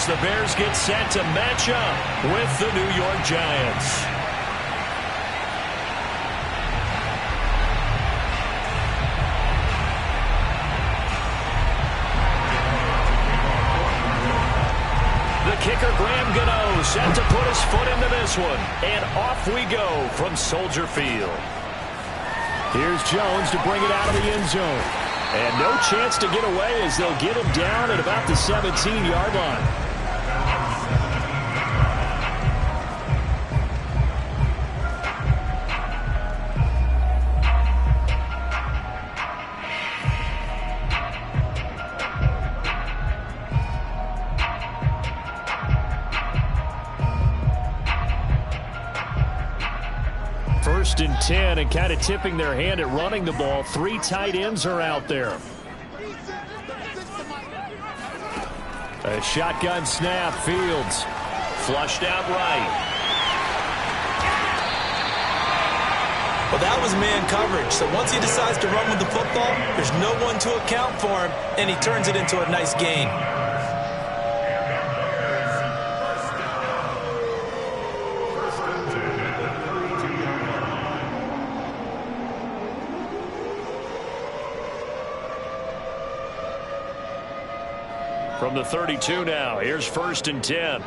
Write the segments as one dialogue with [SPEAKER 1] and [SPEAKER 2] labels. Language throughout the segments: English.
[SPEAKER 1] the Bears get set to match up with the New York Giants. The kicker, Graham Gano, set to put his foot into this one. And off we go from Soldier Field. Here's Jones to bring it out of the end zone. And no chance to get away as they'll get him down at about the 17-yard line. First and 10, and kind of tipping their hand at running the ball. 3 tight ends are out there. A shotgun snap. Fields flushed out right.
[SPEAKER 2] Well, that was man coverage. So once he decides to run with the football, there's no one to account for him, and he turns it into a nice gain.
[SPEAKER 1] From the 32 now, here's first and 10.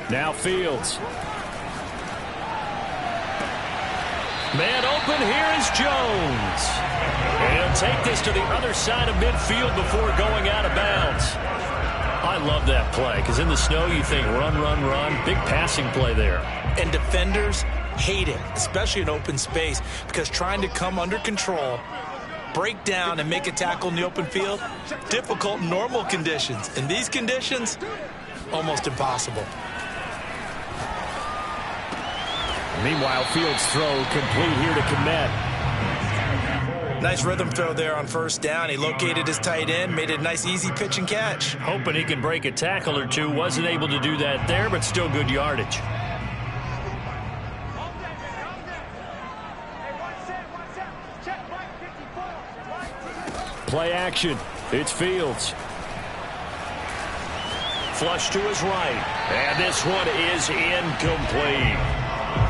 [SPEAKER 1] Now Fields. Man open, here is Jones. And he'll take this to the other side of midfield before going out of bounds. I love that play, because in the snow you think run, run, run. Big passing play there.
[SPEAKER 2] And defenders hate it, especially in open space, because trying to come under control, break down, and make a tackle in the open field, difficult in normal conditions. In these conditions, almost impossible.
[SPEAKER 1] Meanwhile, Fields' throw complete here to Kmet.
[SPEAKER 2] Nice rhythm throw there on first down. He located his tight end, made it a nice easy pitch and catch.
[SPEAKER 1] Hoping he can break a tackle or two. Wasn't able to do that there, but still good yardage. Play action. It's Fields. Flush to his right. And this one is incomplete.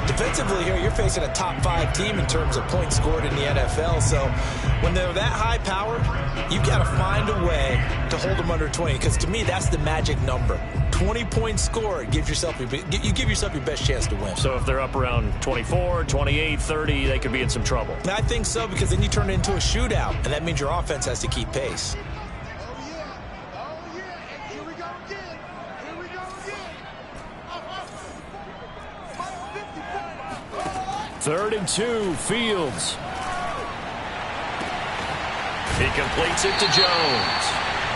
[SPEAKER 2] Defensively here, you're facing a top 5 team in terms of points scored in the NFL. So when they're that high powered, you've got to find a way to hold them under 20. Because to me, that's the magic number. 20 points scored, you give yourself your best chance to win.
[SPEAKER 1] So if they're up around 24, 28, 30, they could be in some trouble.
[SPEAKER 2] I think so, because then you turn it into a shootout, and that means your offense has to keep pace.
[SPEAKER 1] Third and 2, Fields. He completes it to Jones.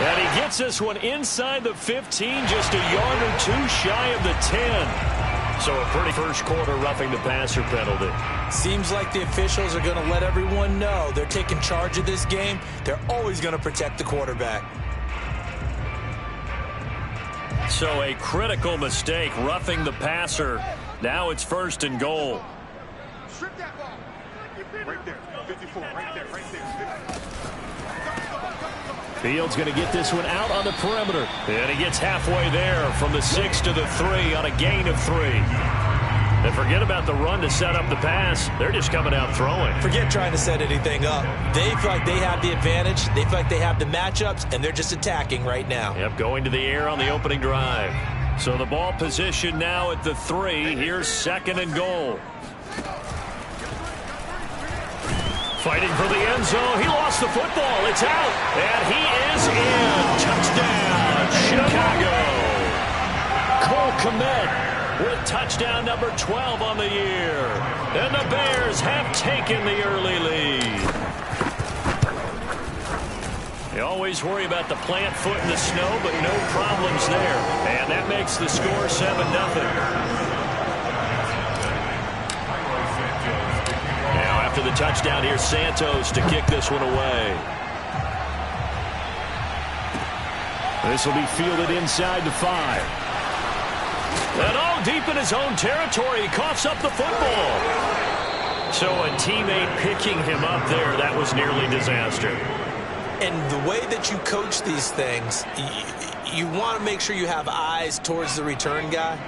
[SPEAKER 1] And he gets this one inside the 15, just a yard or two shy of the 10. So a pretty first quarter roughing the passer penalty.
[SPEAKER 2] Seems like the officials are going to let everyone know they're taking charge of this game. They're always going to protect the quarterback.
[SPEAKER 1] So a critical mistake, roughing the passer. Now it's first and goal.
[SPEAKER 3] Strip that ball. Right there, 54, right there, right there.
[SPEAKER 1] Fields going to get this one out on the perimeter. And he gets halfway there from the 6 to the 3 on a gain of 3. And forget about the run to set up the pass. They're just coming out throwing.
[SPEAKER 2] Forget trying to set anything up. They feel like they have the advantage. They feel like they have the matchups, and they're just attacking right now.
[SPEAKER 1] Yep, going to the air on the opening drive. So the ball position now at the 3. Here's second and goal. Fighting for the end zone. He lost the football. It's out. And he is in. Touchdown, Chicago. Cole Kmet with touchdown number 12 on the year. And the Bears have taken the early lead. You always worry about the plant foot in the snow, but no problems there. And that makes the score 7-0. After the touchdown, here's Santos to kick this one away. This will be fielded inside the 5. And all deep in his own territory, he coughs up the football. So a teammate picking him up there, that was nearly disaster.
[SPEAKER 2] And the way that you coach these things, you want to make sure you have eyes towards the return guy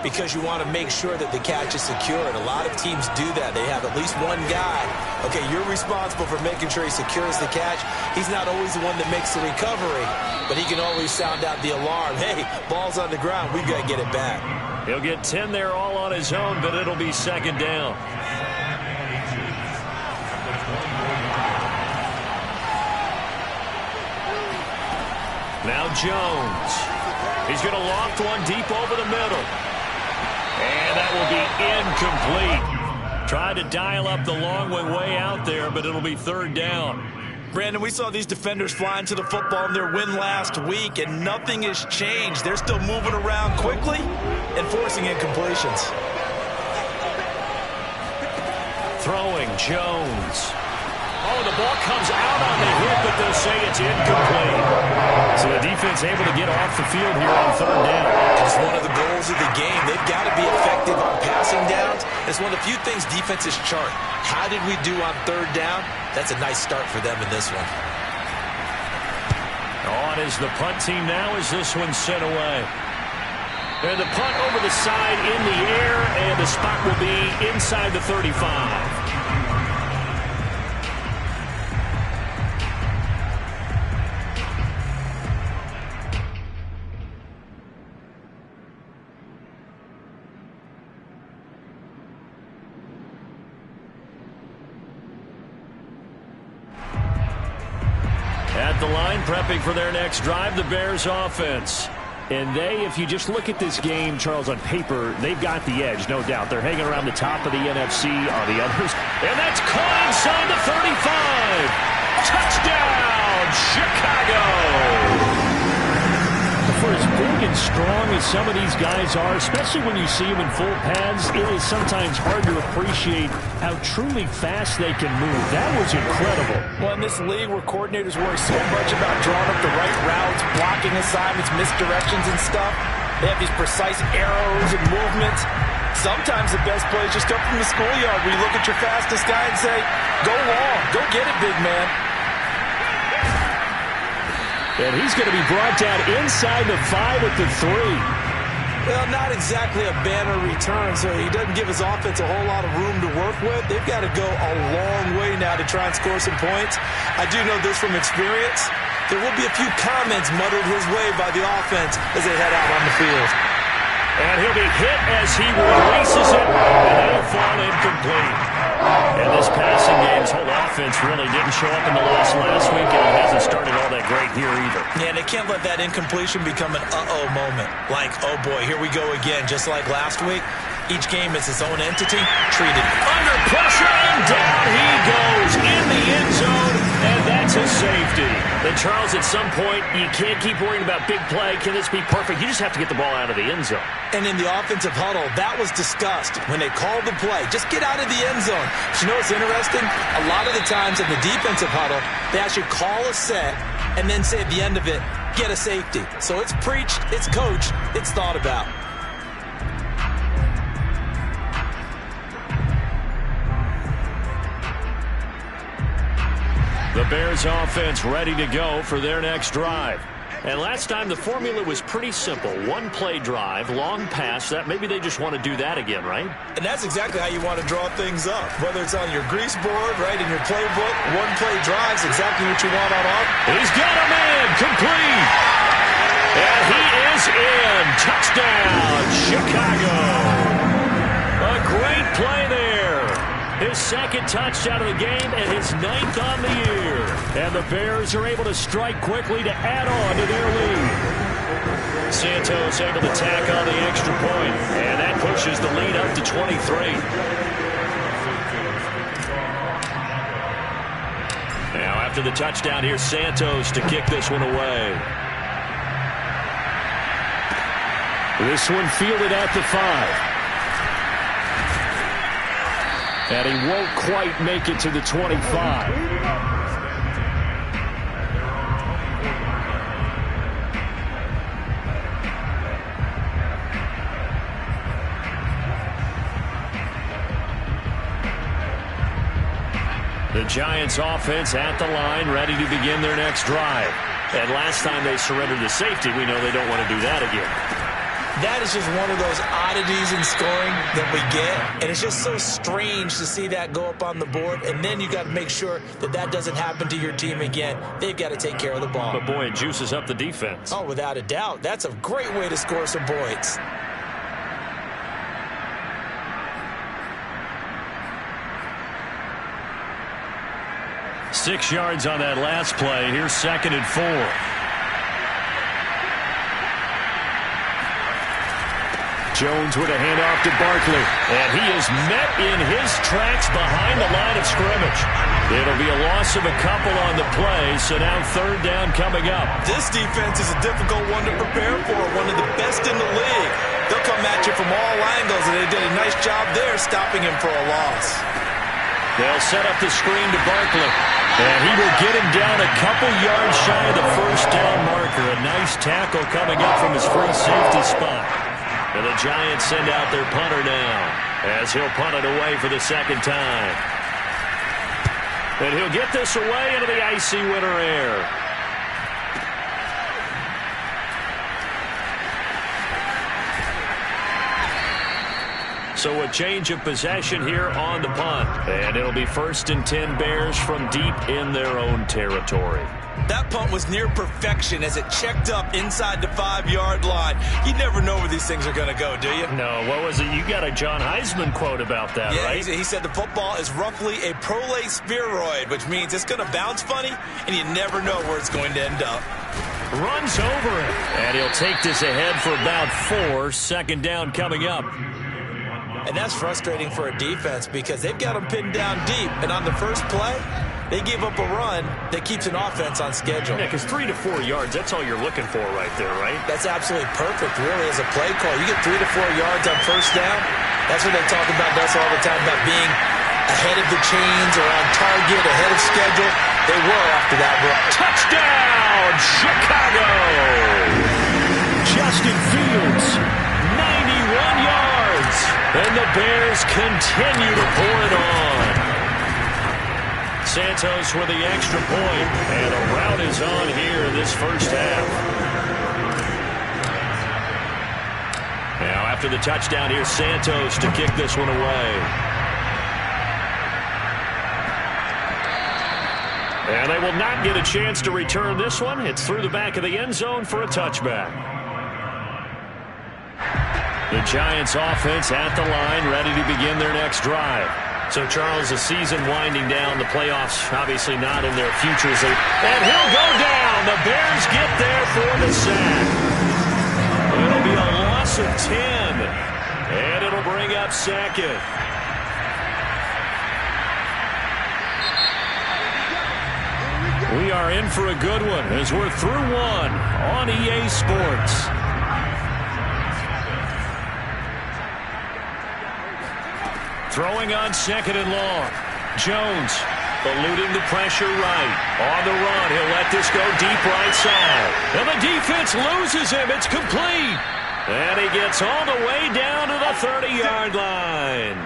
[SPEAKER 2] because you want to make sure that the catch is secured. A lot of teams do that. They have at least one guy. Okay, you're responsible for making sure he secures the catch. He's not always the one that makes the recovery, but he can always sound out the alarm. Hey, ball's on the ground. We've got to get it back.
[SPEAKER 1] He'll get 10 there all on his own, but it'll be second down. Now Jones. He's going to loft one deep over the middle. And that will be incomplete. Tried to dial up the long way out there, but it'll be third down.
[SPEAKER 2] Brandon, we saw these defenders flying to the football in their win last week, and nothing has changed. They're still moving around quickly and forcing incompletions.
[SPEAKER 1] Throwing Jones. Oh, the ball comes out on the hit, but they'll say it's incomplete. So the defense able to get off the field here on third down.
[SPEAKER 2] It's one of the goals of the game. They've got to be effective on passing downs. It's one of the few things defenses chart. How did we do on third down? That's a nice start for them in this one.
[SPEAKER 1] On is the punt team now as this one's sent away. And the punt over the side in the air, and the spot will be inside the 35. At the line, prepping for their next drive, the Bears offense. And if you just look at this game, Charles, on paper, they've got the edge, no doubt. They're hanging around the top of the NFC on the others. And that's caught inside the 35. Touchdown, Chicago! For as big and strong as some of these guys are, especially when you see them in full pads, it is sometimes hard to appreciate how truly fast they can move. That was incredible.
[SPEAKER 2] Well, in this league where coordinators worry so much about drawing up the right routes, blocking assignments, misdirections and stuff, they have these precise arrows and movements. Sometimes the best play is just up from the schoolyard where you look at your fastest guy and say, go long, go get it, big man.
[SPEAKER 1] And he's going to be brought down inside the 5 at the 3.
[SPEAKER 2] Well, not exactly a banner return, so he doesn't give his offense a whole lot of room to work with. They've got to go a long way now to try and score some points. I do know this from experience. There will be a few comments muttered his way by the offense as they head out on the field.
[SPEAKER 1] And he'll be hit as he releases it, and that'll fall incomplete. And this passing game's whole offense really didn't show up in the last week, and it hasn't started all that great here either.
[SPEAKER 2] Yeah, and they can't let that incompletion become an uh-oh moment. Like, oh boy, here we go again, just like last week. Each game is its own entity, treated
[SPEAKER 1] under pressure, and down he goes in the end zone, and that's a safety. Then, Charles, at some point, you can't keep worrying about big play. Can this be perfect? You just have to get the ball out of the end zone.
[SPEAKER 2] And in the offensive huddle, that was discussed when they called the play. Just get out of the end zone. But you know what's interesting? A lot of the times in the defensive huddle, they actually call a set and then say at the end of it, get a safety. So it's preached, it's coached, it's thought about.
[SPEAKER 1] The Bears offense ready to go for their next drive. And last time the formula was pretty simple. One play drive, long pass. That maybe they just want to do that again, right?
[SPEAKER 2] And that's exactly how you want to draw things up. Whether it's on your grease board, right, in your playbook, one play drive's exactly what you want on offense.
[SPEAKER 1] He's got a man, complete. And he is in. Touchdown, Chicago. A great play there. His second touchdown of the game and his 9th on the year. And the Bears are able to strike quickly to add on to their lead. Santos able to tack on the extra point. And that pushes the lead up to 23. Now after the touchdown, here's Santos to kick this one away. This one fielded at the 5. And he won't quite make it to the 25. The Giants offense at the line, ready to begin their next drive. And last time they surrendered to safety, we know they don't want to do that again.
[SPEAKER 2] That is just one of those oddities in scoring that we get. And it's just so strange to see that go up on the board. And then you got to make sure that that doesn't happen to your team again. They've got to take care of the ball.
[SPEAKER 1] But, boy, it juices up the defense.
[SPEAKER 2] Oh, without a doubt. That's a great way to score some points.
[SPEAKER 1] Six yards on that last play. Here's 2nd and 4. Jones with a handoff to Barkley. And he is met in his tracks behind the line of scrimmage. It'll be a loss of a couple on the play, so now 3rd down coming up.
[SPEAKER 2] This defense is a difficult one to prepare for, one of the best in the league. They'll come at you from all angles, and they did a nice job there stopping him for a loss.
[SPEAKER 1] They'll set up the screen to Barkley. And he will get him down a couple yards shy of the 1st down marker. A nice tackle coming up from his free safety spot. And the Giants send out their punter now as he'll punt it away for the 2nd time. And he'll get this away into the icy winter air. So a change of possession here on the punt. And it'll be 1st and 10 Bears from deep in their own territory.
[SPEAKER 2] That punt was near perfection as it checked up inside the 5-yard line. You never know where these things are going to go, do you?
[SPEAKER 1] No, what was it? You got a John Heisman quote about that,
[SPEAKER 2] yeah,
[SPEAKER 1] right?
[SPEAKER 2] He said the football is roughly a prolate spheroid, which means it's going to bounce funny, and you never know where it's going to end up.
[SPEAKER 1] Runs over it. And he'll take this ahead for about 4. 2nd down coming up.
[SPEAKER 2] And that's frustrating for a defense because they've got them pinned down deep. And on the first play, they give up a run that keeps an offense on schedule.
[SPEAKER 1] Yeah, because 3 to 4 yards, that's all you're looking for right there, right?
[SPEAKER 2] That's absolutely perfect, really, as a play call. You get 3 to 4 yards on 1st down. That's what they talk about us all the time, about being ahead of the chains or on target, ahead of schedule. They were after that run.
[SPEAKER 1] Touchdown, Chicago! Justin Fields, 91 yards. And the Bears continue to pour it on. Santos with the extra point. And a rout is on here in this 1st half. Now after the touchdown, here's Santos to kick this one away. And they will not get a chance to return this one. It's through the back of the end zone for a touchback. The Giants offense at the line, ready to begin their next drive. So, Charles, the season winding down, the playoffs obviously not in their futures. And he'll go down. The Bears get there for the sack. It'll be a loss of 10. And it'll bring up 2nd. We are in for a good one as we're through one on EA Sports. Throwing on 2nd and long. Jones eluding the pressure right. On the run, he'll let this go deep right side. And the defense loses him. It's complete. And he gets all the way down to the 30-yard line.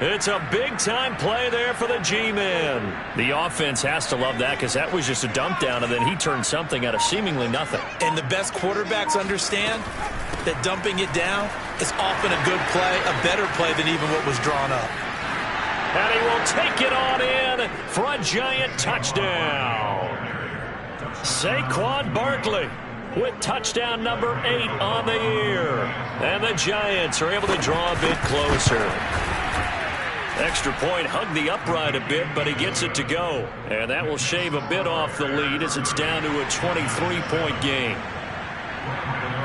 [SPEAKER 1] It's a big-time play there for the G-men. The offense has to love that because that was just a dump down, and then he turned something out of seemingly nothing.
[SPEAKER 2] And the best quarterbacks understand that dumping it down is often a good play, a better play than even what was drawn up.
[SPEAKER 1] And he will take it on in for a Giant touchdown. Saquon Barkley with touchdown number 8 on the year. And the Giants are able to draw a bit closer. Extra point hugged the upright a bit, but he gets it to go. And that will shave a bit off the lead as it's down to a 23-point game.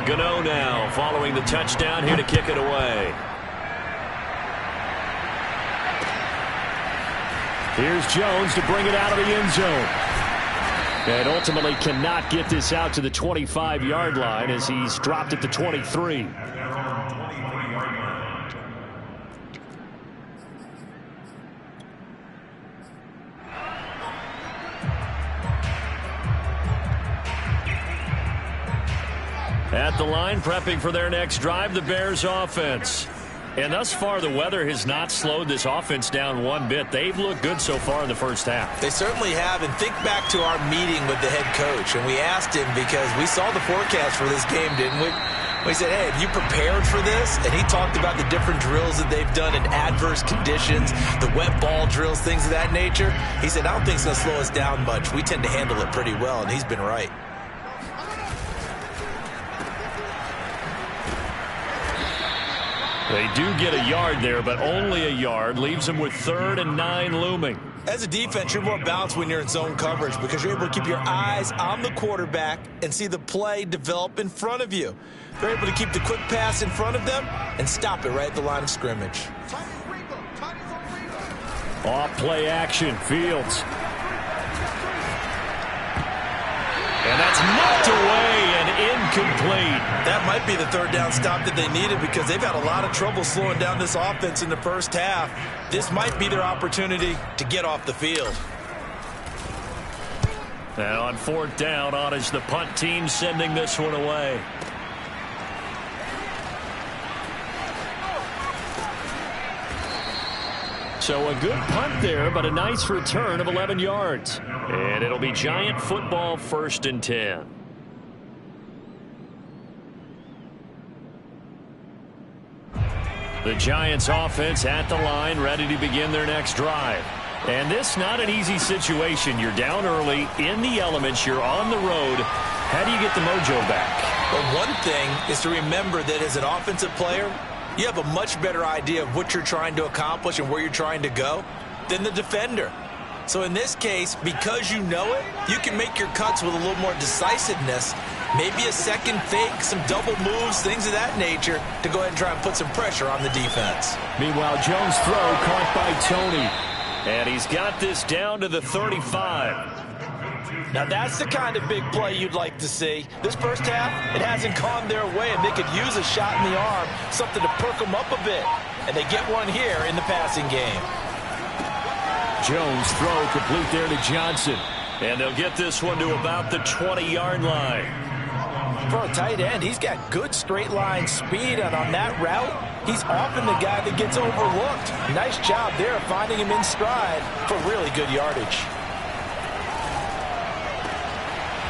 [SPEAKER 1] Gano now following the touchdown here to kick it away. Here's Jones to bring it out of the end zone. And ultimately cannot get this out to the 25-yard line as he's dropped at the 23. At the line, prepping for their next drive, the Bears offense. And thus far, the weather has not slowed this offense down one bit. They've looked good so far in the first half.
[SPEAKER 2] They certainly have. And think back to our meeting with the head coach. And we asked him, because we saw the forecast for this game, didn't we? We said, hey, have you prepared for this? And he talked about the different drills that they've done in adverse conditions, the wet ball drills, things of that nature. He said, I don't think it's going to slow us down much. We tend to handle it pretty well, and he's been right.
[SPEAKER 1] They do get a yard there, but only a yard. Leaves them with 3rd and 9 looming.
[SPEAKER 2] As a defense, you're more balanced when you're in zone coverage because you're able to keep your eyes on the quarterback and see the play develop in front of you. They're able to keep the quick pass in front of them and stop it right at the line of scrimmage.
[SPEAKER 1] Off play action, Fields. And that's knocked away and incomplete.
[SPEAKER 2] That might be the 3rd down stop that they needed because they've had a lot of trouble slowing down this offense in the first half. This might be their opportunity to get off the field.
[SPEAKER 1] Now on 4th down, on is the punt team sending this one away. So a good punt there, but a nice return of 11 yards. And it'll be Giant football, 1st and 10. The Giants offense at the line, ready to begin their next drive. And this not an easy situation. You're down early, in the elements, you're on the road. How do you get the mojo back?
[SPEAKER 2] Well, one thing is to remember that as an offensive player, you have a much better idea of what you're trying to accomplish and where you're trying to go than the defender. So in this case, because you know it, you can make your cuts with a little more decisiveness, maybe a second fake, some double moves, things of that nature, to go ahead and try and put some pressure on the defense.
[SPEAKER 1] Meanwhile, Jones' throw caught by Tony. And he's got this down to the 35.
[SPEAKER 2] Now that's the kind of big play you'd like to see. This first half, it hasn't gone their way, and they could use a shot in the arm, something to perk them up a bit. And they get one here in the passing game.
[SPEAKER 1] Jones' throw complete there to Johnson. And they'll get this one to about the 20-yard line.
[SPEAKER 2] For a tight end, he's got good straight line speed, and on that route, he's often the guy that gets overlooked. Nice job there finding him in stride for really good yardage.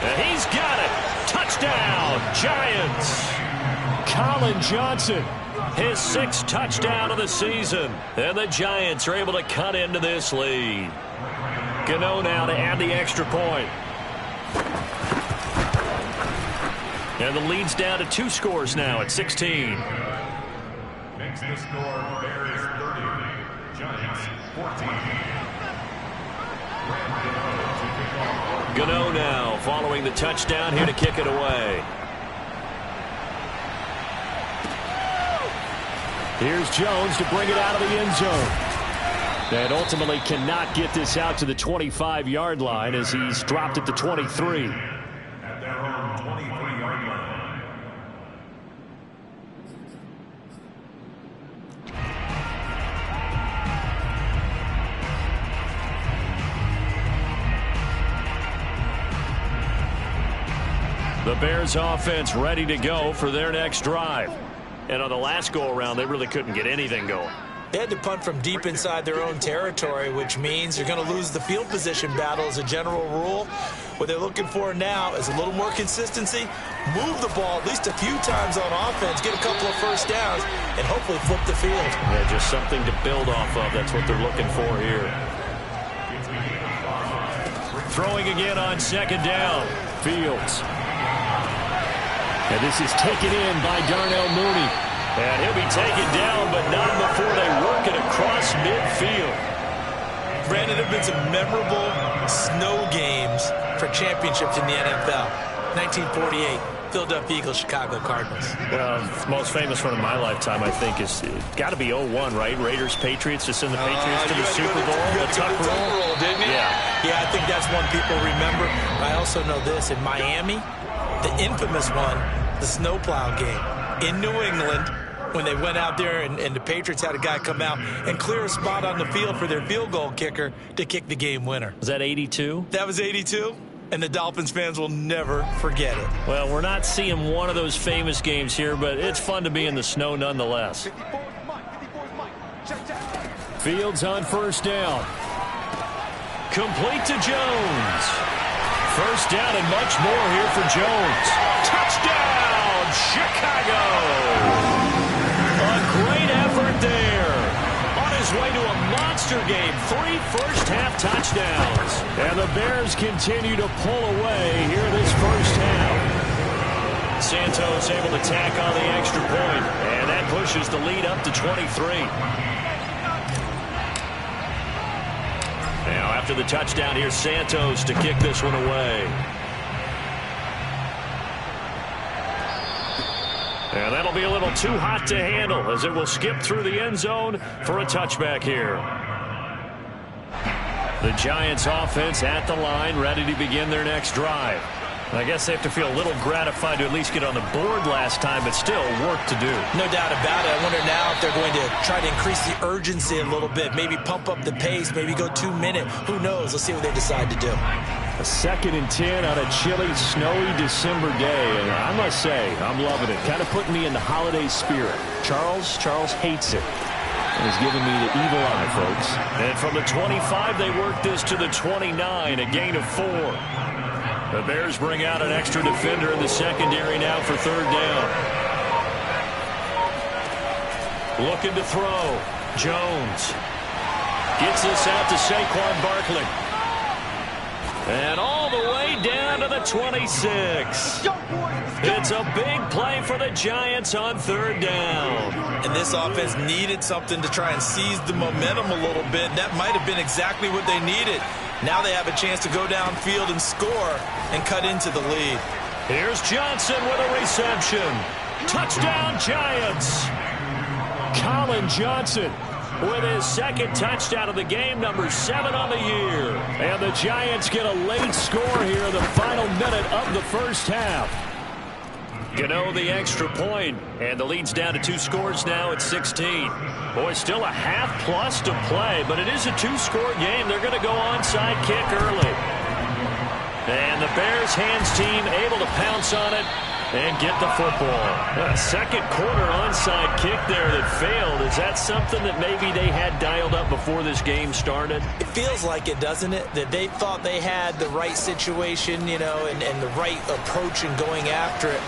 [SPEAKER 1] And he's got it. Touchdown, Giants. Colin Johnson, his 6th touchdown of the season. And the Giants are able to cut into this lead. Gano now to add the extra point. And the lead's down to 2 scores now at 16.
[SPEAKER 3] Makes the score Bears 30, Giants 14.
[SPEAKER 1] Gano now following the touchdown here to kick it away. Here's Jones to bring it out of the end zone. And ultimately cannot get this out to the 25-yard line as he's dropped at the 23.
[SPEAKER 3] At their own 23-yard line.
[SPEAKER 1] The Bears offense ready to go for their next drive. And on the last go-around, they really couldn't get anything going.
[SPEAKER 2] They had to punt from deep inside their own territory, which means you're going to lose the field position battle as a general rule. What they're looking for now is a little more consistency, move the ball at least a few times on offense, get a couple of first downs, and hopefully flip the field.
[SPEAKER 1] Yeah, just something to build off of. That's what they're looking for here. Throwing again on 2nd down. Fields. And this is taken in by Darnell Mooney. And he'll be taken down, but not before they work it across midfield.
[SPEAKER 2] Brandon, there have been some memorable snow games for championships in the NFL. 1948, Philadelphia Eagles, Chicago Cardinals.
[SPEAKER 1] Well, the most famous one in my lifetime, I think, is got to be 01, right? Raiders, Patriots, to send the Patriots to the Super Bowl.
[SPEAKER 2] You had to go to the tuck roll, didn't you? Yeah, I think that's one people remember. I also know this. In Miami, the infamous one, the snowplow game in New England, when they went out there and the Patriots had a guy come out and clear a spot on the field for their field goal kicker to kick the game winner.
[SPEAKER 1] Was that 82?
[SPEAKER 2] That was 82, and the Dolphins fans will never forget it.
[SPEAKER 1] Well, we're not seeing one of those famous games here, but it's fun to be in the snow nonetheless.
[SPEAKER 3] 54, Mike.
[SPEAKER 1] Fields on first down. Complete to Jones. First down and much more here for Jones. Touchdown, Chicago! A great effort there. On his way to a monster game. 3 first-half touchdowns. And the Bears continue to pull away here this first half. Santos able to tack on the extra point. And that pushes the lead up to 23. Now, after the touchdown, here's Santos to kick this one away. And that'll be a little too hot to handle as it will skip through the end zone for a touchback here. The Giants offense at the line, ready to begin their next drive. I guess they have to feel a little gratified to at least get on the board last time, but still work to do.
[SPEAKER 2] No doubt about it. I wonder now if they're going to try to increase the urgency a little bit, maybe pump up the pace, maybe go 2 minutes. Who knows? Let's see what they decide to do.
[SPEAKER 1] A 2nd and 10 on a chilly, snowy December day, and I must say, I'm loving it. Kind of putting me in the holiday spirit. Charles hates it. And he's giving me the evil eye, folks. And from the 25, they work this to the 29, a gain of 4. The Bears bring out an extra defender in the secondary now for 3rd down. Looking to throw. Jones gets this out to Saquon Barkley. And all the way down to the 26. It's a big play for the Giants on 3rd down.
[SPEAKER 2] And this offense needed something to try and seize the momentum a little bit. That might have been exactly what they needed. Now they have a chance to go downfield and score and cut into the lead.
[SPEAKER 1] Here's Johnson with a reception. Touchdown, Giants. Colin Johnson with his 2nd touchdown of the game, number 7 on the year. And the Giants get a late score here in the final minute of the first half. Gano the extra point, and the lead's down to 2 scores now at 16. Boy, still a half-plus to play, but it is a 2-score game. They're going to go onside kick early. And the Bears hands team able to pounce on it and get the football. A 2nd quarter onside kick there that failed. Is that something that maybe they had dialed up before this game started?
[SPEAKER 2] It feels like it, doesn't it? That they thought they had the right situation, you know, and the right approach in going after it.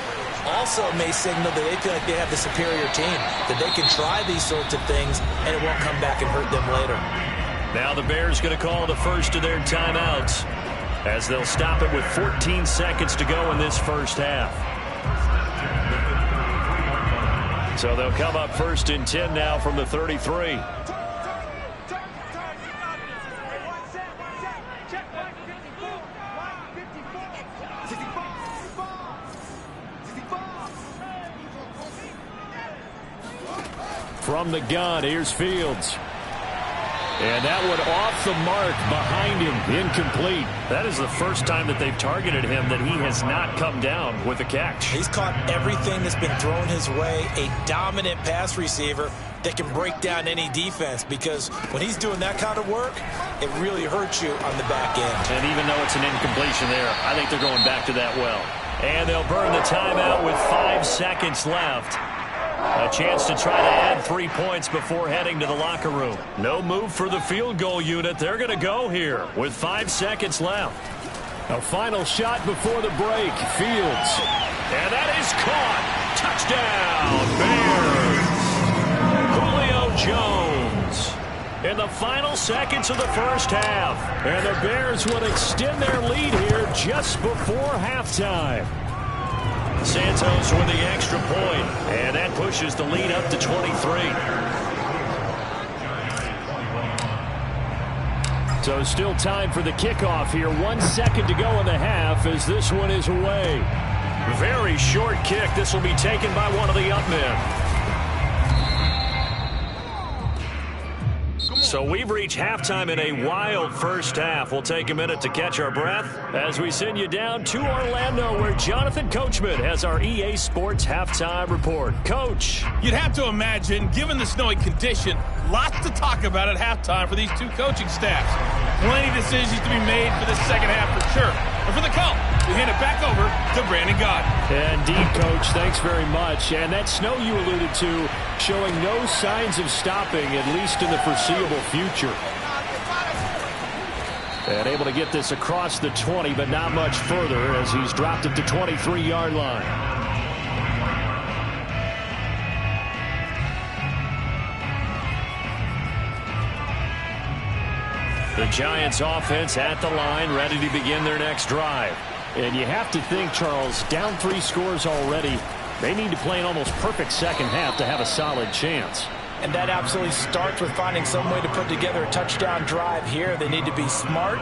[SPEAKER 2] Also may signal that they feel like they have the superior team, that they can try these sorts of things and it won't come back and hurt them later.
[SPEAKER 1] Now the Bears going to call the first of their timeouts as they'll stop it with 14 seconds to go in this first half. So they'll come up 1st and 10 now from the 33. From the gun, here's Fields. And that one off the mark behind him, incomplete. That is the first time that they've targeted him that he has not come down with a catch.
[SPEAKER 2] He's caught everything that's been thrown his way, a dominant pass receiver that can break down any defense, because when he's doing that kind of work, it really hurts you on the back end.
[SPEAKER 1] And even though it's an incompletion there, I think they're going back to that well. And they'll burn the timeout with 5 seconds left. A chance to try to add 3 points before heading to the locker room. No move for the field goal unit. They're going to go here with 5 seconds left. A final shot before the break. Fields. And that is caught. Touchdown, Bears. Julio Jones in the final seconds of the first half. And the Bears would extend their lead here just before halftime. Santos with the extra point, and that pushes the lead up to 23. So still time for the kickoff here. 1 second to go in the half as this one is away. Very short kick. This will be taken by one of the up men. So we've reached halftime in a wild first half. We'll take a minute to catch our breath as we send you down to Orlando, where Jonathan Coachman has our EA Sports halftime report. Coach.
[SPEAKER 4] You'd have to imagine, given the snowy condition, lots to talk about at halftime for these two coaching staffs. Plenty of decisions to be made for this second half for sure. And for the call, we hand it back over to Brandon Gaudin.
[SPEAKER 1] Indeed, Coach. Thanks very much. And that snow you alluded to showing no signs of stopping, at least in the foreseeable future. And able to get this across the 20, but not much further as he's dropped it to 23-yard line. The Giants offense at the line, ready to begin their next drive. And you have to think, Charles, down 3 scores already. They need to play an almost perfect second half to have a solid chance.
[SPEAKER 2] And that absolutely starts with finding some way to put together a touchdown drive here. They need to be smart,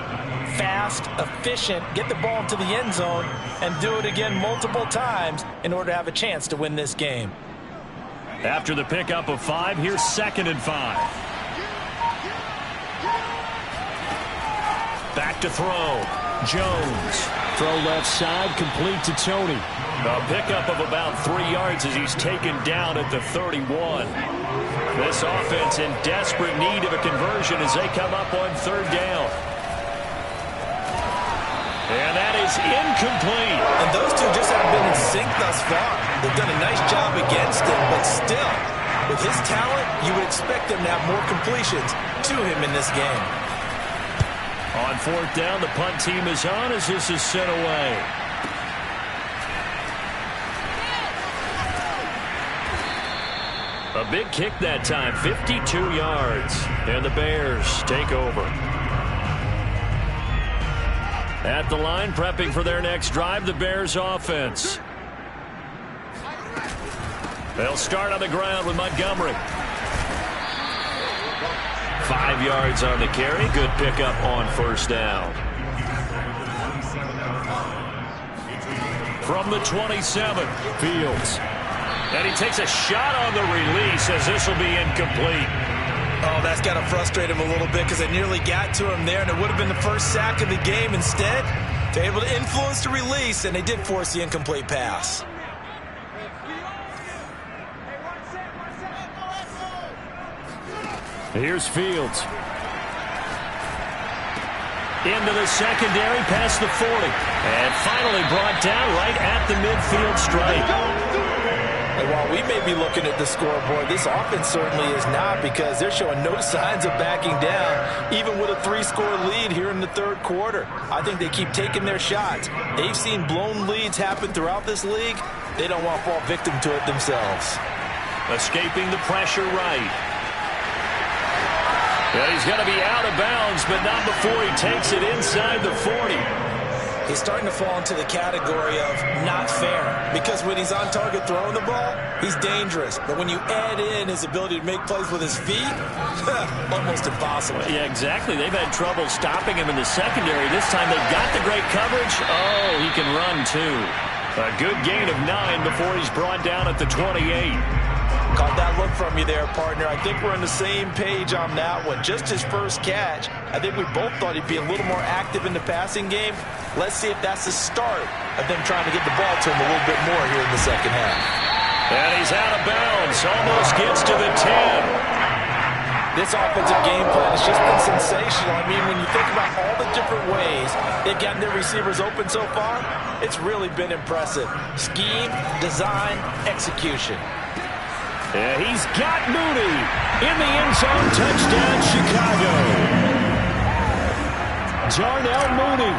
[SPEAKER 2] fast, efficient, get the ball into the end zone, and do it again multiple times in order to have a chance to win this game.
[SPEAKER 1] After the pickup of 5, here's 2nd and 5. Back to throw. Jones. Throw left side, complete to Tony. A pickup of about 3 yards as he's taken down at the 31. This offense in desperate need of a conversion as they come up on 3rd down. And that is incomplete.
[SPEAKER 2] And those two just haven't been in sync thus far. They've done a nice job against him, but still, with his talent, you would expect them to have more completions to him in this game.
[SPEAKER 1] On 4th down, the punt team is on as this is sent away. A big kick that time, 52 yards. And the Bears take over. At the line, prepping for their next drive, the Bears offense. They'll start on the ground with Montgomery. 5 yards on the carry. Good pickup on 1st down. From the 27, Fields. And he takes a shot on the release as this will be incomplete.
[SPEAKER 2] Oh, that's got to frustrate him a little bit because they nearly got to him there, and it would have been the first sack of the game. Instead, they're able to influence the release, and they did force the incomplete pass.
[SPEAKER 1] Here's Fields. Into the secondary, past the 40. And finally brought down right at the midfield stripe.
[SPEAKER 2] And while we may be looking at the scoreboard, this offense certainly is not because they're showing no signs of backing down, even with a 3-score lead here in the 3rd quarter. I think they keep taking their shots. They've seen blown leads happen throughout this league. They don't want to fall victim to it themselves.
[SPEAKER 1] Escaping the pressure right. And he's going to be out of bounds, but not before he takes it inside the 40.
[SPEAKER 2] He's starting to fall into the category of not fair because when he's on target throwing the ball, he's dangerous. But when you add in his ability to make plays with his feet, almost impossible.
[SPEAKER 1] Yeah, exactly. They've had trouble stopping him in the secondary. This time they've got the great coverage. Oh, he can run too. A good gain of 9 before he's brought down at the 28.
[SPEAKER 2] Caught that look from you there, partner. I think we're on the same page on that one. Just his first catch. I think we both thought he'd be a little more active in the passing game. Let's see if that's the start of them trying to get the ball to him a little bit more here in the second half.
[SPEAKER 1] And he's out of bounds. Almost gets to the 10.
[SPEAKER 2] This offensive game plan has just been sensational. I mean, when you think about all the different ways they've gotten their receivers open so far, it's really been impressive. Scheme, design, execution.
[SPEAKER 1] Yeah, he's got Mooney in the end zone. Touchdown, Chicago. Darnell Mooney,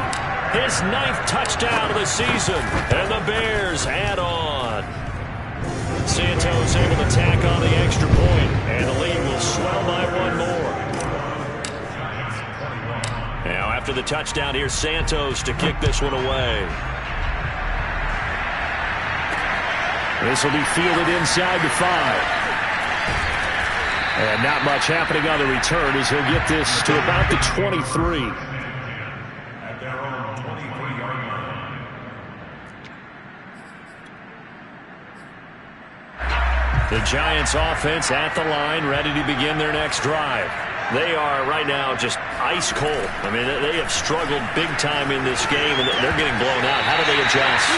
[SPEAKER 1] his 9th touchdown of the season. And the Bears add on. Santos able to tack on the extra point, and the lead will swell by 1 more. Now, after the touchdown, here's Santos to kick this one away. This will be fielded inside the 5. And not much happening on the return as he'll get this to about the 23.
[SPEAKER 3] At their own 23-yard line.
[SPEAKER 1] The Giants offense at the line, ready to begin their next drive. They are right now just ice cold. I mean, they have struggled big time in this game, and they're getting blown out. How do they adjust?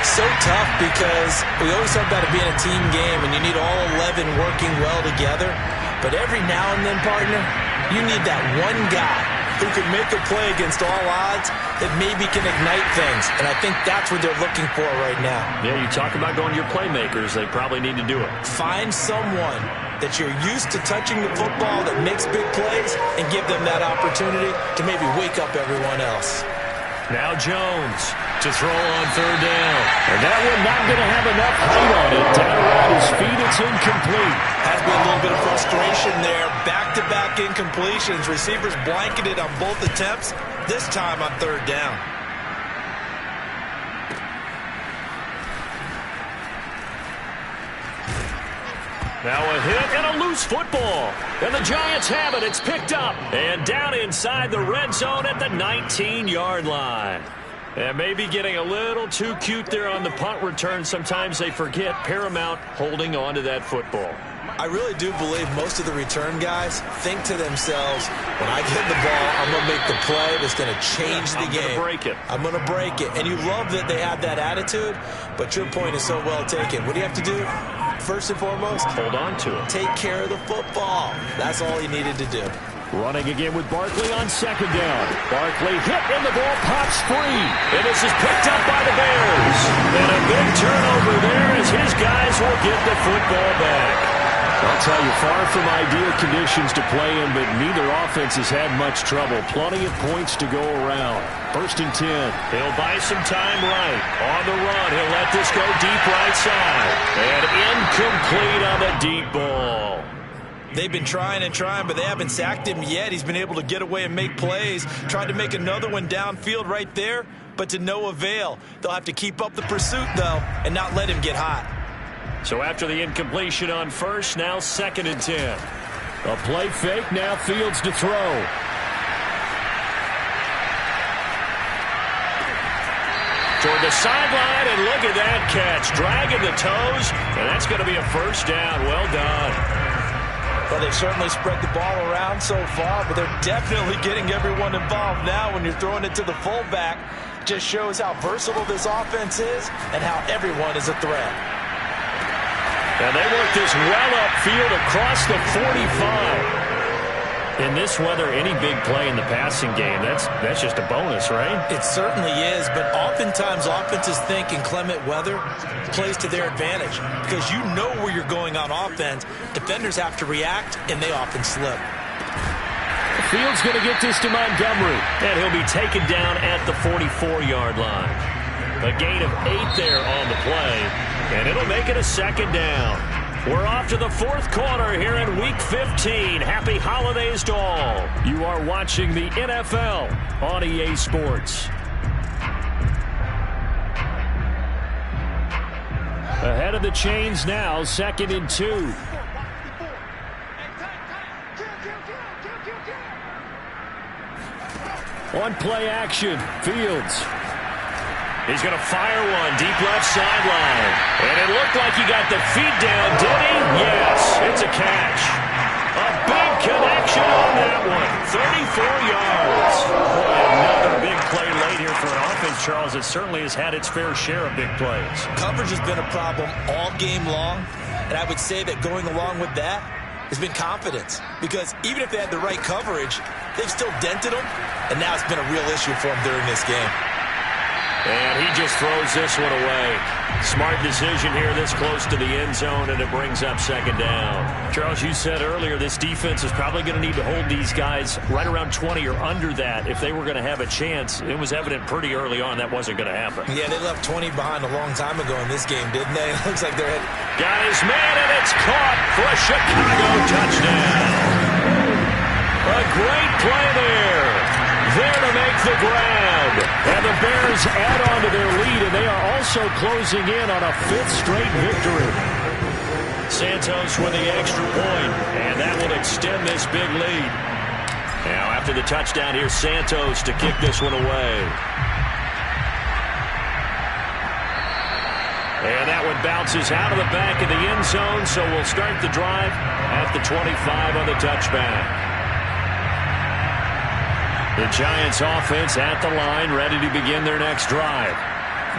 [SPEAKER 2] So tough because we always talk about it being a team game and you need all 11 working well together. But every now and then, partner, you need that one guy who can make a play against all odds that maybe can ignite things. And I think that's what they're looking for right now.
[SPEAKER 1] Yeah, you talk about going to your playmakers. They probably need to do it.
[SPEAKER 2] Find someone that you're used to touching the football that makes big plays and give them that opportunity to maybe wake up everyone else.
[SPEAKER 1] Now Jones to throw on third down. And that one not going to have enough height on it. Down around his feet, it's incomplete.
[SPEAKER 2] Has been a little bit of frustration there. Back-to-back incompletions. Receivers blanketed on both attempts, this time on third down.
[SPEAKER 1] Now a hit and a loose football. And the Giants have it. It's picked up. And down inside the red zone at the 19-yard line. And maybe getting a little too cute there on the punt return. Sometimes they forget paramount holding on to that football.
[SPEAKER 2] I really do believe most of the return guys think to themselves, when I get the ball, I'm going to make the play that's going to change the game. I'm going to break it. And you love that they have that attitude, but your point is so well taken. What do you have to do? First and foremost,
[SPEAKER 1] hold on to it.
[SPEAKER 2] Take care of the football. That's all he needed to do.
[SPEAKER 1] Running again with Barkley on second down. Barkley hit and the ball pops free. And this is picked up by the Bears. And a big turnover there as his guys will get the football back. I'll tell you, far from ideal conditions to play in, but neither offense has had much trouble. Plenty of points to go around. 1st and 10. He'll buy some time right. On the run, he'll let this go deep right side. And incomplete on the deep ball.
[SPEAKER 2] They've been trying and trying, but they haven't sacked him yet. He's been able to get away and make plays. Tried to make another one downfield right there, but to no avail. They'll have to keep up the pursuit, though, and not let him get hot.
[SPEAKER 1] So after the incompletion on first, now 2nd and 10. A play fake, now Fields to throw. Toward the sideline, and look at that catch. Dragging the toes, and that's going to be a first down. Well done.
[SPEAKER 2] Well, they've certainly spread the ball around so far, but they're definitely getting everyone involved now when you're throwing it to the fullback. Just shows how versatile this offense is and how everyone is a threat.
[SPEAKER 1] And they work this well upfield across the 45. In this weather, any big play in the passing game, that's just a bonus, right?
[SPEAKER 2] It certainly is, but oftentimes offenses think in clement weather plays to their advantage because you know where you're going on offense. Defenders have to react, and they often slip.
[SPEAKER 1] Fields going to get this to Montgomery, and he'll be taken down at the 44-yard line. A gain of 8 there on the play, and it'll make it a 2nd down. We're off to the 4th quarter here in Week 15. Happy holidays to all. You are watching the NFL on EA Sports. Ahead of the chains now, 2nd and 2. On play action, Fields. He's going to fire one deep left sideline. And it looked like he got the feet down, did he? Yes, it's a catch. A big connection on that one. 34 yards. Boy, another big play late here for an offense, Charles. It certainly has had its fair share of big plays.
[SPEAKER 2] Coverage has been a problem all game long. And I would say that going along with that has been confidence. Because even if they had the right coverage, they've still dented them. And now it's been a real issue for them during this game.
[SPEAKER 1] And he just throws this one away. Smart decision here this close to the end zone, and it brings up 2nd down. Charles, you said earlier this defense is probably going to need to hold these guys right around 20 or under that if they were going to have a chance. It was evident pretty early on that wasn't going to happen.
[SPEAKER 2] Yeah, they left 20 behind a long time ago in this game, didn't they? It looks like they're headed.
[SPEAKER 1] Got his man, and it's caught for a Chicago touchdown. A great play there. There to make the grab. And the Bears add on to their lead, and they are also closing in on a 5th straight victory. Santos with the extra point, and that will extend this big lead. Now after the touchdown, here's Santos to kick this one away. And that one bounces out of the back of the end zone, so we'll start the drive at the 25 on the touchback. The Giants offense at the line, ready to begin their next drive.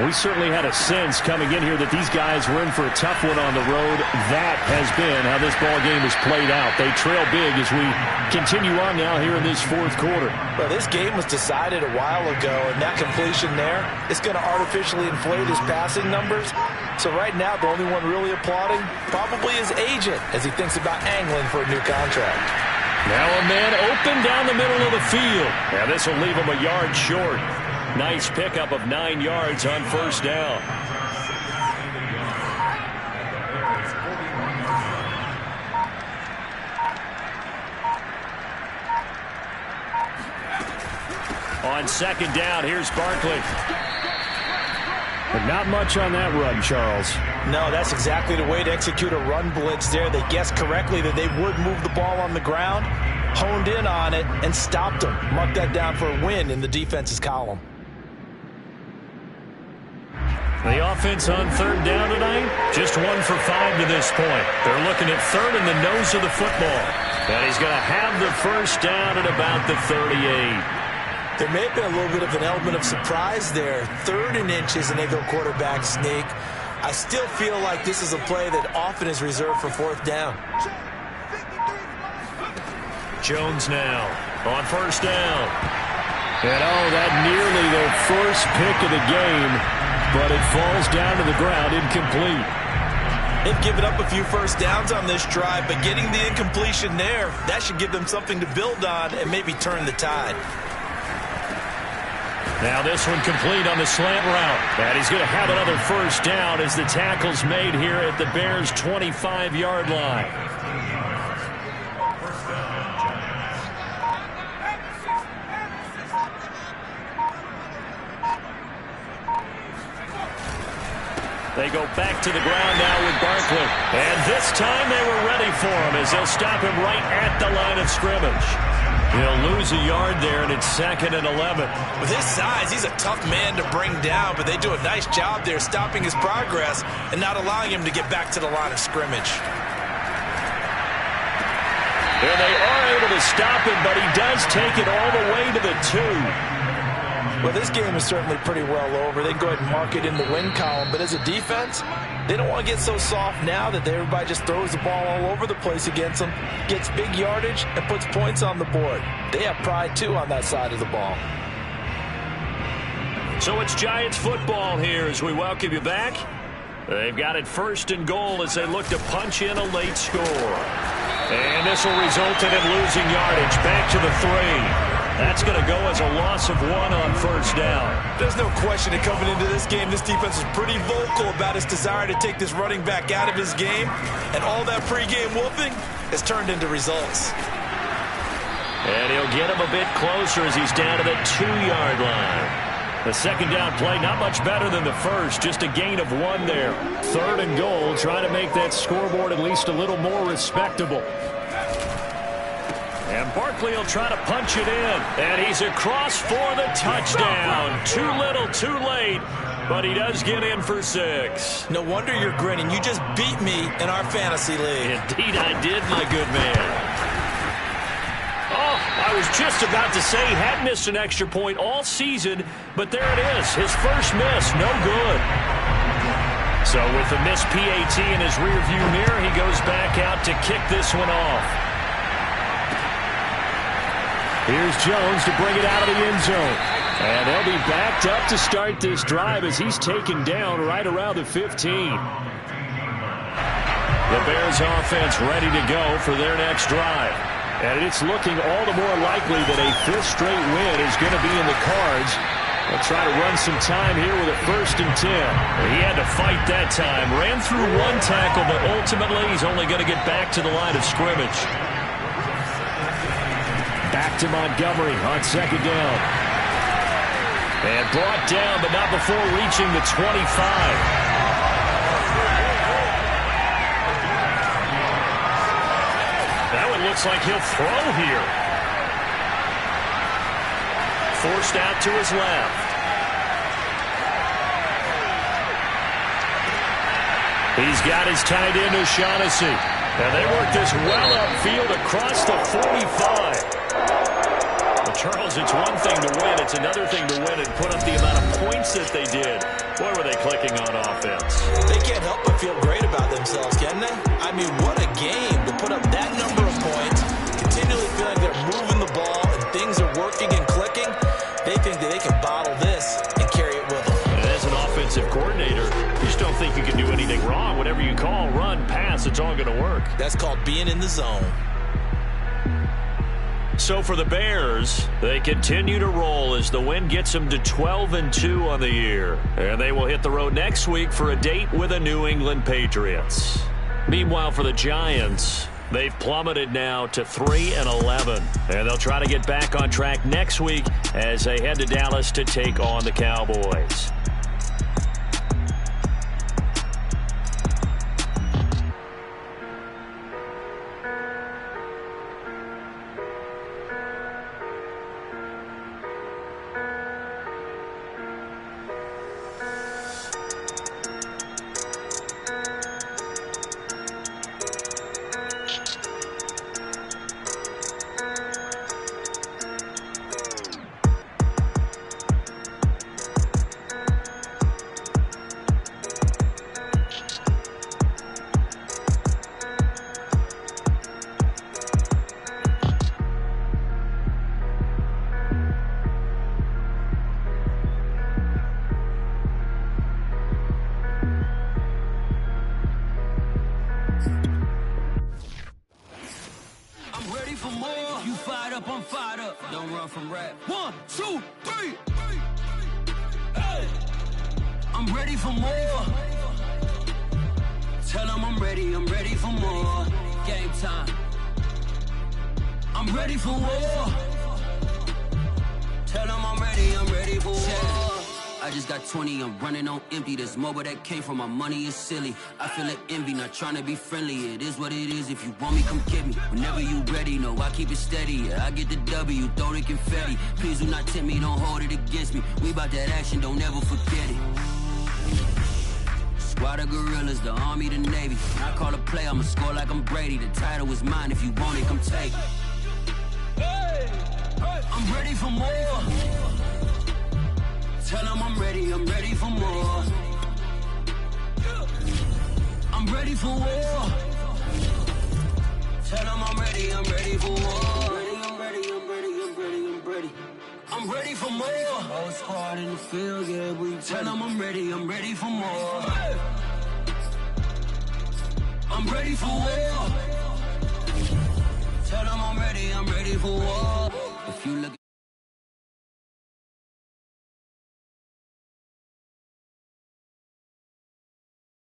[SPEAKER 1] We certainly had a sense coming in here that these guys were in for a tough one on the road. That has been how this ball game has played out. They trail big as we continue on now here in this fourth quarter.
[SPEAKER 2] Well, this game was decided a while ago, and that completion there is going to artificially inflate his passing numbers. So right now, the only one really applauding probably his agent as he thinks about angling for a new contract.
[SPEAKER 1] Now a man open down the middle of the field. Now this will leave him a yard short. Nice pickup of 9 yards on first down. On second down, here's Barkley. But not much on that run, Charles.
[SPEAKER 2] No, that's exactly the way to execute a run blitz there. They guessed correctly that they would move the ball on the ground, honed in on it, and stopped them. Mark that down for a win in the defense's column.
[SPEAKER 1] The offense on third down tonight, just 1 for 5 to this point. They're looking at third in the nose of the football. And he's going to have the first down at about the 38.
[SPEAKER 2] There may have been a little bit of an element of surprise there. 3rd and inches, and they go quarterback sneak. I still feel like this is a play that often is reserved for 4th down.
[SPEAKER 1] Jones now on first down. And that nearly the first pick of the game, but it falls down to the ground incomplete.
[SPEAKER 2] They've given up a few first downs on this drive, but getting the incompletion there, that should give them something to build on and maybe turn the tide.
[SPEAKER 1] Now this one complete on the slant route. And he's going to have another first down as the tackle's made here at the Bears' 25-yard line. They go back to the ground now with Barkley. And this time they were ready for him as they'll stop him right at the line of scrimmage. He'll lose a yard there, and it's 2nd and 11.
[SPEAKER 2] With his size, he's a tough man to bring down, but they do a nice job there stopping his progress and not allowing him to get back to the line of scrimmage.
[SPEAKER 1] And they are able to stop him, but he does take it all the way to the 2.
[SPEAKER 2] Well, this game is certainly pretty well over. They can go ahead and mark it in the win column, but as a defense, they don't want to get so soft now that everybody just throws the ball all over the place against them, gets big yardage, and puts points on the board. They have pride, too, on that side of the ball.
[SPEAKER 1] So it's Giants football here as we welcome you back. They've got it 1st and goal as they look to punch in a late score. And this will result in him losing yardage back to the 3. That's going to go as a loss of 1 on first down.
[SPEAKER 2] There's no question that coming into this game, this defense is pretty vocal about its desire to take this running back out of his game. And all that pregame whooping has turned into results.
[SPEAKER 1] And he'll get him a bit closer as he's down to the 2-yard line. The second down play, not much better than the first, just a gain of 1 there. 3rd and goal, trying to make that scoreboard at least a little more respectable. And Barkley will try to punch it in. And he's across for the touchdown. Too little, too late. But he does get in for 6.
[SPEAKER 2] No wonder you're grinning. You just beat me in our fantasy league.
[SPEAKER 1] Indeed I did, my good man. Oh, I was just about to say he had missed an extra point all season. But there it is. His first miss. No good. So with the missed PAT in his rearview mirror, he goes back out to kick this one off. Here's Jones to bring it out of the end zone. And they'll be backed up to start this drive as he's taken down right around the 15. The Bears offense ready to go for their next drive. And it's looking all the more likely that a 5th straight win is going to be in the cards. They'll try to run some time here with a 1st and 10. He had to fight that time. Ran through 1 tackle, but ultimately he's only going to get back to the line of scrimmage. Back to Montgomery on second down. And brought down, but not before reaching the 25. That one looks like he'll throw here. Forced out to his left. He's got his tight end, O'Shaughnessy. And they work this well upfield across the 45. The Charles, it's one thing to win. It's another thing to win and put up the amount of points that they did. Boy, were they clicking on offense.
[SPEAKER 2] They can't help but feel great about themselves, can they? I mean, what a game to put up that number of points, continually feeling they're moving the ball and things are working and clicking. They think that they can bottle this and carry it with them.
[SPEAKER 1] And as an offensive coordinator, you just don't think you can do anything wrong. Whatever you call, run, pass, it's all going to work.
[SPEAKER 2] That's called being in the zone.
[SPEAKER 1] So for the Bears, they continue to roll as the win gets them to 12-2 on the year. And they will hit the road next week for a date with the New England Patriots. Meanwhile, for the Giants, they've plummeted now to 3-11. And they'll try to get back on track next week as they head to Dallas to take on the Cowboys.
[SPEAKER 5] I'm fired up. Don't run from rap. 1, 2, 3. Hey. I'm ready for more. Tell them I'm ready for more. Game time. I'm ready for war. Tell them I'm ready for war. I just got 20, I'm running on empty. This mobile that came from my money is silly. I feel it envy, not trying to be friendly. It is what it is, if you want me, come get me. Whenever you ready, no, I keep it steady. Yeah, I get the W, throw the confetti. Please do not tempt me, don't hold it against me. We about that action, don't ever forget it. Squad of gorillas, the army, the navy. I call a play, I'ma score like I'm Brady. The title is mine, if you want it, come take it. I'm ready for more. Tell them I'm ready for more. I'm ready for war. Tell them I'm ready for war. I'm ready. I'm ready for more. Whole squad in the field, yeah, we tell them I'm ready for more. I'm ready for war. Tell them I'm ready for war. If you look